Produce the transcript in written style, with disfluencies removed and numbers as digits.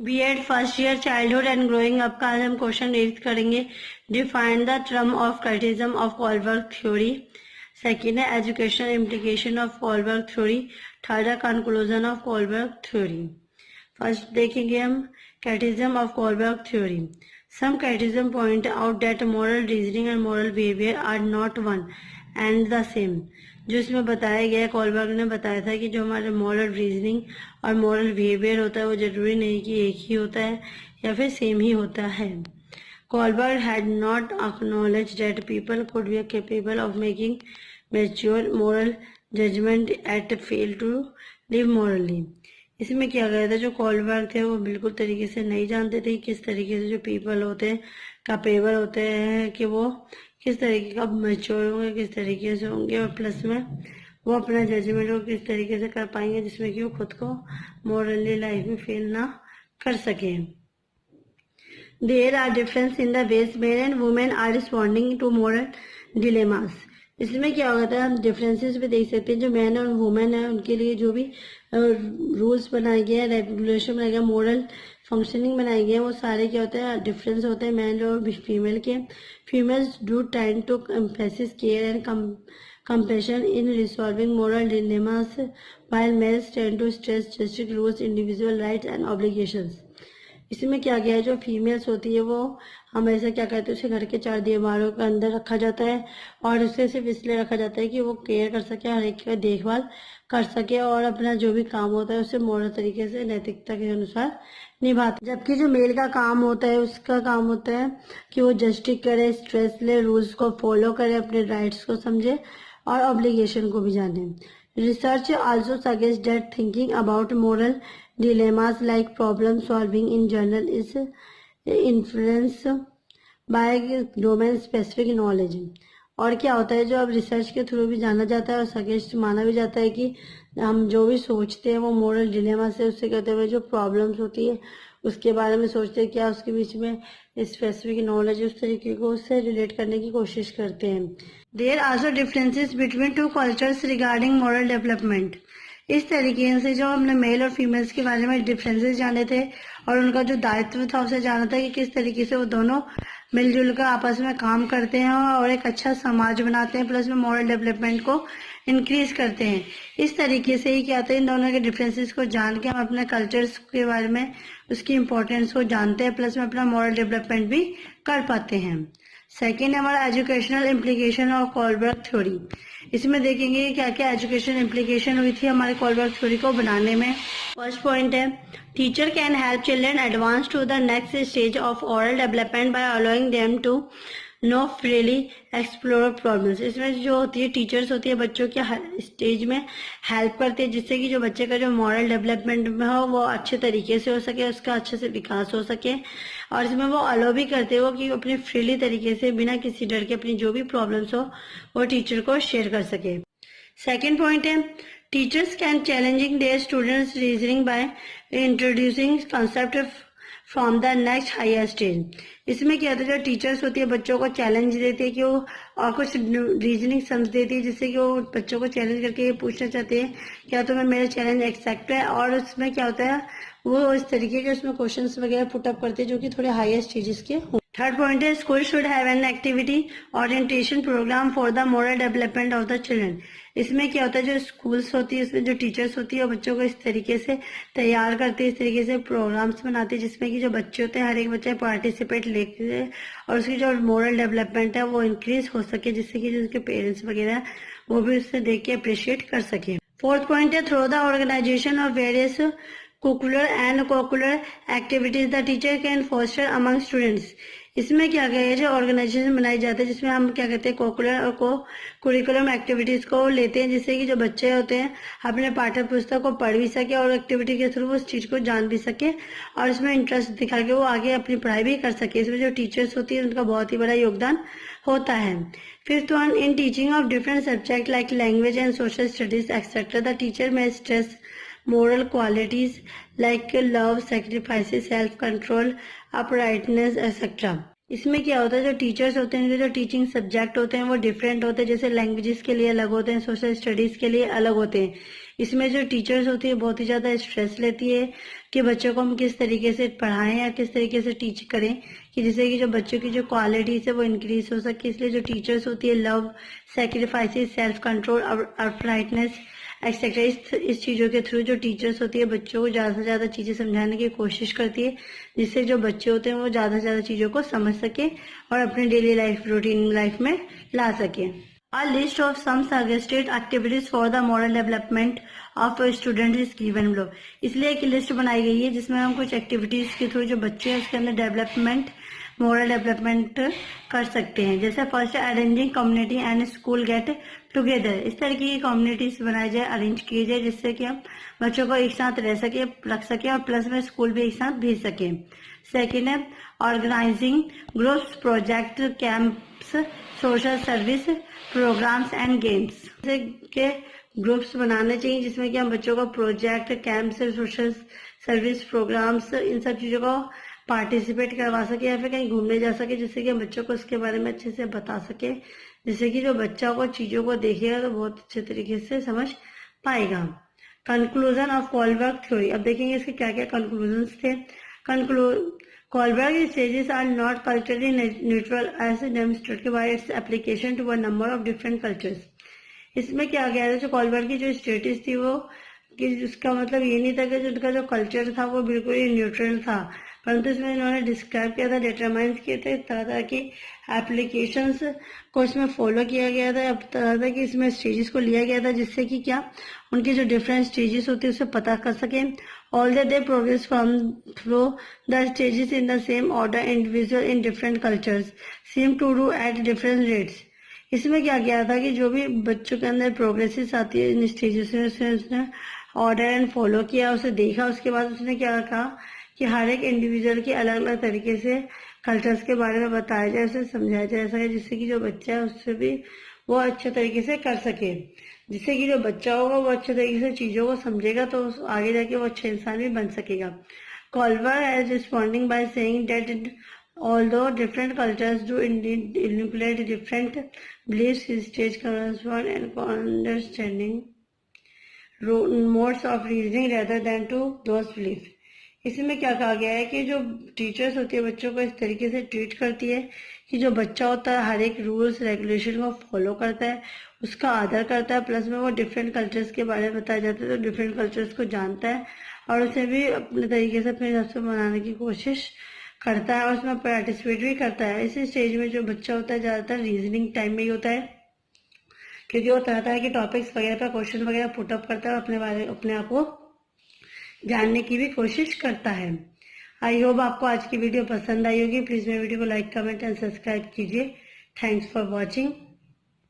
BEd first year childhood and growing up का आज हम क्वेश्चन रीड करेंगे। Define the term of criticism of Kohlberg theory. Second है educational implication of Kohlberg theory. Third है conclusion of Kohlberg theory. First देखेंगे हम criticism of Kohlberg theory. Some criticism point out that moral reasoning and moral behaviour are not one and the same. जो इसमें बताया गया, Kohlberg ने बताया था कि जो हमारे मॉरल रीजनिंग और मॉरल बिहेवियर होता है वो जरूरी नहीं कि एक ही होता है या फिर सेम ही होता है। Kohlberg had not acknowledge that people could be capable of making mature moral judgement at fail to live morally. इसमें क्या गया था, जो कोलबर्ग थे वो बिल्कुल तरीके से नहीं जानते थे किस तरीके से जो पीपल होते हैं कैपेबल होते हैं कि वो किस तरीके का मैच्योर होंगे, किस तरीके से होंगे, और प्लस में वो अपना जजमेंट को किस तरीके से कर पाएंगे जिसमें कि वो खुद को मॉरली लाइफ में फेल ना कर सके। There are difference in the ways men and women are responding to moral dilemmas. इसमें क्या होता है, हम डिफरेंसेस भी देख सकते हैं। जो मैन और वुमेन है उनके लिए जो भी रूल्स बनाए गए हैं, रेगुलेशन बनाए गए, मॉरल फंक्शनिंग बनाई गई है, वो सारे क्या होते हैं, डिफरेंस होते हैं मैन और फीमेल के। Females do tend to emphasis care and compassion in resolving moral dilemmas, while males tend to stress justice rules, individual rights and obligations. इसमें क्या गया है, जो फीमेल्स होती है वो हमेशा क्या कहते हैं, उसे घर के चार दीवारों के अंदर रखा जाता है और उसे सिर्फ इसलिए रखा जाता है कि वो केयर कर सके, हर एक का देखभाल कर सके और अपना जो भी काम होता है उसे मॉरल तरीके से नैतिकता के अनुसार निभाता। जबकि जो मेल का काम होता है उसका काम होता है कि वो जस्टिस करे, स्ट्रेस ले, रूल्स को फॉलो करे, अपने राइट्स को समझे और ऑब्लिगेशन को भी जाने। Research also suggest that thinking about moral dilemmas like problem solving in general is influenced by domain specific knowledge। और क्या होता है, जो अब रिसर्च के थ्रू भी जाना जाता है और सजेस्ट माना भी जाता है कि हम जो भी सोचते हैं वो मोरल डिलेमा से, उससे कहते हुए जो प्रॉब्लम्स होती है उसके बारे में सोचते हैं, क्या उसके बीच में स्पेसिफिक नॉलेज उस तरीके को उससे रिलेट करने की कोशिश करते हैं। There also differences between two cultures regarding moral development. इस तरीके से जो हमने मेल और फीमेल्स के बारे में डिफरेंसेस जाने थे और उनका जो दायित्व था उसे जाना था कि किस तरीके से वो दोनों मिलजुल कर आपस में काम करते हैं और एक अच्छा समाज बनाते हैं, प्लस में मॉरल डेवलपमेंट को इंक्रीज करते हैं। इस तरीके से ही क्या होता है, इन दोनों के डिफरेंसेस को जान के हम अपने कल्चर्स के बारे में उसकी इम्पोर्टेंस को जानते हैं, प्लस में अपना मॉरल डेवलपमेंट भी कर पाते हैं। सेकेंड हमारा educational implication of Kohlberg theory. इसमें देखेंगे क्या क्या एजुकेशन इम्प्लीकेशन हुई थी हमारे कोलबर्ग थ्योरी को बनाने में। फर्स्ट पॉइंट है, teacher can help children advance to the next stage of oral development by allowing them to know freely explore problems. इसमें जो होती है टीचर्स होती है बच्चों के हर स्टेज में हेल्प करती है जिससे कि जो बच्चे का जो मॉरल डेवलपमेंट में हो वो अच्छे तरीके से हो सके, उसका अच्छे से विकास हो सके। और इसमें वो अलो भी करते हो कि अपने फ्रीली तरीके से बिना किसी डर के अपनी जो भी प्रॉब्लम्स हो वो टीचर को शेयर कर सके। सेकेंड पॉइंट है, teachers can challenging their students reasoning by introducing concept from the next higher stage. इसमें क्या होता है, जो टीचर्स होती है बच्चों को चैलेंज देती है कि वो और कुछ रीजनिंग समझ देती है जिससे कि वो बच्चों को चैलेंज करके ये पूछना चाहते हैं क्या तुम्हें मेरा चैलेंज एक्सेप्ट है। और उसमें क्या होता है, वो इस तरीके के उसमें क्वेश्चंस वगैरह पुटअप करते हैं जो कि थोड़े हायर स्टेजेस के हों। थर्ड पॉइंट है, school should have an activity orientation programme for the moral development of the children. इसमें क्या होता है, जो स्कूल्स होती है उसमें जो टीचर्स होती है वो बच्चों को इस तरीके से तैयार करती है, इस तरीके से प्रोग्राम्स बनाती है जिसमें कि जो बच्चे होते हैं हर एक बच्चे पार्टिसिपेट लेके और उसकी जो मॉरल डेवलपमेंट है वो इंक्रीज हो सके जिससे कि जो उसके पेरेंट्स वगैरह वो भी उससे देख के अप्रिशिएट कर सके। फोर्थ पॉइंट है, through the organisation of various curricular and co-curricular activities the teacher can foster among students। इसमें क्या गया है, जो ऑर्गेनाइजेशन बनाई जाती है जिसमें हम क्या कहते हैं कोकुलर और को कुरिकुलम एक्टिविटीज को लेते हैं जिससे कि जो बच्चे होते हैं अपने पाठ्य पुस्तक को पढ़ भी सके और एक्टिविटी के थ्रू उस चीज को जान भी सके और इसमें इंटरेस्ट दिखा के वो आगे अपनी पढ़ाई भी कर सके। इसमें जो टीचर्स होती है उनका बहुत ही बड़ा योगदान होता है। Fifth one, in teaching of different subject like language and social studies etcetera the teacher में stress moral qualities like love, sacrifices, self-control, uprightness, etc. इसमें क्या होता है, जो टीचर्स होते हैं, जो टीचिंग सब्जेक्ट होते हैं वो डिफरेंट होते हैं, जैसे लैंग्वेजेस के लिए अलग होते हैं, सोशल स्टडीज के लिए अलग होते हैं। इसमें जो टीचर्स होती है बहुत ही ज्यादा स्ट्रेस लेती है कि बच्चों को हम किस तरीके से पढ़ाएं या किस तरीके से टीच करें कि जिससे कि जो बच्चों की जो क्वालिटीज है वो इंक्रीज हो सके। इसलिए जो टीचर्स होती है love, sacrifices, self control, uprightness etcetera, इस चीजों के थ्रू जो टीचर्स होती है बच्चों को ज्यादा से ज्यादा चीजें समझाने की कोशिश करती है, जिससे जो बच्चे होते हैं वो ज्यादा से ज्यादा चीजों को समझ सके और अपने डेली लाइफ रूटीन लाइफ में ला सके। A list of some suggested activities for the moral development of a student is given below। इसलिए एक लिस्ट बनाई गई है जिसमें हम कुछ एक्टिविटीज के थ्रू जो बच्चे हैं उसके अंदर डेवलपमेंट, मोरल डेवलपमेंट कर सकते हैं। जैसे first, arranging community and school get together. इस तरीके की कम्युनिटीज बनाई जाए, अरेंज की जाए, जिससे कि हम बच्चों को एक साथ रह सके, रख सके और प्लस में स्कूल भी एक साथ भेज सके। सेकेंड है organising groups, project, camps, social service programmes and games. जैसे के ग्रुप्स बनाने चाहिए जिसमें कि हम बच्चों को project, camps, social service programmes, इन सब चीजों को पार्टिसिपेट करवा सके या फिर कहीं घूमने जा सके, जिससे कि हम बच्चों को उसके बारे में अच्छे से बता सके, जिससे कि जो बच्चा को चीजों को देखेगा तो बहुत अच्छे तरीके से समझ पाएगा। Conclusion of Kohlberg theory. अब देखेंगे इसके क्या क्या कंक्लूजन थे। Kohlberg stages are not culturally neutral as demonstrated by its application to a number of different cultures। इसमें क्या गया था, जो कोलबर्ग की जो स्टेटिस थी वो कि उसका मतलब ये नहीं था कि उनका जो कल्चर था वो बिल्कुल ही न्यूट्रल था, परंतु इसमें इन्होंने डिस्क्राइब किया था, डिटरमाइन किए थे तरह तरह की एप्लीकेशंस को इसमें फॉलो किया गया था, तरह तरह की इसमें स्टेजेस को लिया गया था, जिससे कि क्या उनके जो डिफरेंट स्टेजेस होते हैं उसे पता कर सके। Although they progress from through the stages in the same order, individual in different cultures seem to do at different rates। इसमें क्या किया था कि जो भी बच्चों के अंदर प्रोग्रेसेस आती है इन स्टेजेस में, उसने ऑर्डर एंड फॉलो किया, उसे देखा, उसके बाद उसने क्या कहा कि हर एक इंडिविजुअल की अलग अलग तरीके से कल्चर्स के बारे में बताया जाए, उसे समझाया जा सके, जिससे कि जो बच्चा है उससे भी वो अच्छे तरीके से कर सके, जिससे कि जो बच्चा होगा वो अच्छे तरीके से चीजों को समझेगा तो आगे जाके वो अच्छा इंसान भी बन सकेगा। Kohlberg is responding by saying that although different cultures do indeed inculcate different beliefs, his stage correspond and understanding modes of reasoning rather than to those beliefs। इसमें क्या कहा गया है कि जो टीचर्स होती है बच्चों को इस तरीके से ट्रीट करती है कि जो बच्चा होता है हर एक रूल्स रेगुलेशन को फॉलो करता है, उसका आदर करता है, प्लस में वो डिफरेंट कल्चर्स के बारे में बताया जाता है तो डिफरेंट कल्चर्स को जानता है और उसे भी अपने तरीके से अपने हिसाब से बनाने की कोशिश करता है और उसमें पार्टिसिपेट भी करता है। इसी स्टेज में जो बच्चा होता है ज्यादातर रीजनिंग टाइम में ही होता है, क्योंकि वो तरह तरह के टॉपिक्स वगैरह पर क्वेश्चन वगैरह पुटअप करता है और अपने आप को जानने की भी कोशिश करता है। आई होप आपको आज की वीडियो पसंद आई होगी। प्लीज मेरे वीडियो को लाइक, कमेंट एंड सब्सक्राइब कीजिए। Thanks for watching.